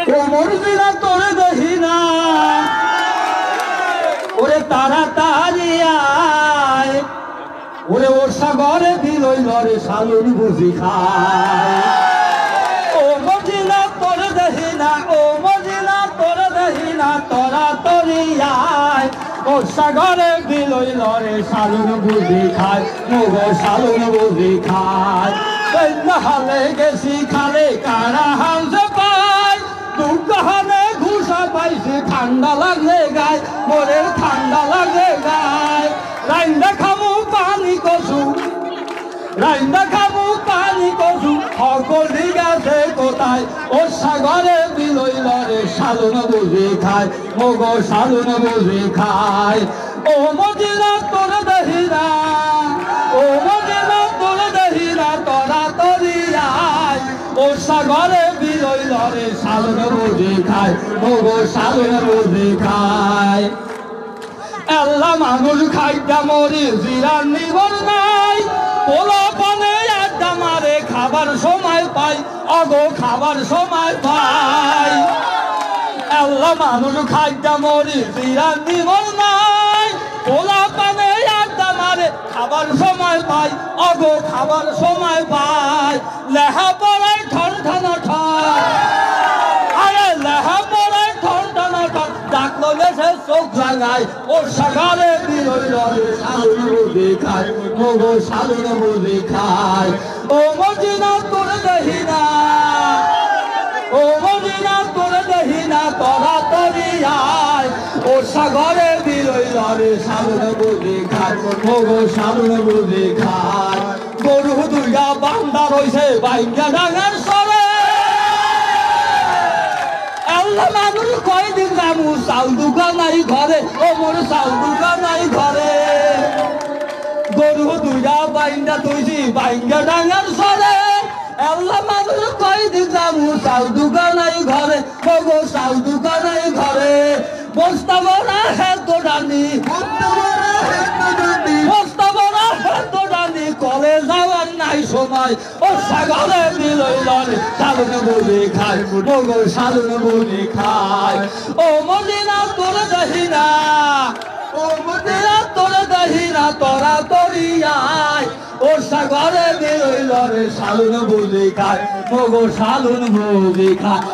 ও মরজিনা তোরে দেখি না ওরে তাড়াতাড়ি আয় ওরে ও সাগরে বিলই লরে সালুন বুঝি খায় ও মরজিনা তোরে দেখি না ও মরজিনা তোরে দেখি না তাড়াতাড়ি আয় ও সাগরে বিলই লরে সালুন বুঝি খায় মোগো সালুন বুঝি খায় হালে গেছি খালে কারা হামসে পায় দুঃখে ঘুষা পাইছে ঠান্ডা লাগলে গায় মোরে ঠান্ডা লাগে গায় রাইন্দা খামু পানি কসু রাইন্দা খামু পানি কসু সকলি গাছে কোথায় ও সাগরে বিলই লরে সালুন বুঝি খায় মোগো সালুন বুঝি খায় ও মদিনা তোর দেখি না ও মদিনা তোর দেখি না তাড়াতাড়ি আয় ও সাগরে বিলই লরে সালুন বুঝি খায় মোগো সালুন বুঝি খায় আল্লাহ মানুষ খাইটা মরি জিরার নিবর নাই পোলা পানে আড্ডা মারে খাবার সময় পাই অগো খাবার সময় পাই আল্লাহ মানুষ খাইটা মরি জিরার নিবর নাই পোলা পানে আড্ডা মারে খাবার সময় পাই অগো খাবার সময় পাই লেহা পড়ায় ঠন ঠন ঠন আরে লেহা পড়ায় ঠন ঠন ঠন ডাকলো গেছে চোখ জাগায় ও সাগরে বিলই লরে সালুন বুঝি খায় মোগো সালুন বুঝি খায় ও মদিনা তোর দেখি না ও মদিনা তোর দেখি না তাড়াতাড়ি আয় ও সাগরে বিলই লরে সালুন বুঝি খায় মোগো সালুন বুঝি খায় গরু দুইটা বান্দা রইছে বাইঙ্গা ডাঙার সরে আল্লাহ মানুষ কয়দিন যামু চাউল দোকান নাই ঘরে ও মোর চাউল দোকান নাই ঘরে গরু দুইটা বাইন্দা তুইছি বাইঙ্গা ডাঙার সরে আল্লাহ মানুষ কয়দিন যামু চাউল দোকান নাই ঘরে ওগো চাউল দোকান নাই ঘরে বস্তা বড়া হেতো ডানি বস্তা বড়া হেতো ডানি কলে যাওয়ার নাই সময় ও সাগরে বিলই লরে সালুন বুঝি খায় মোগো সালুন বুঝি খায় ও মদিনা তোর দেখি না ও মদিনা তোর দেখি না তাড়াতাড়ি আয় ও সাগরে বিলই লরে সালুন বুঝি খায় মোগো সালুন বুঝি খায়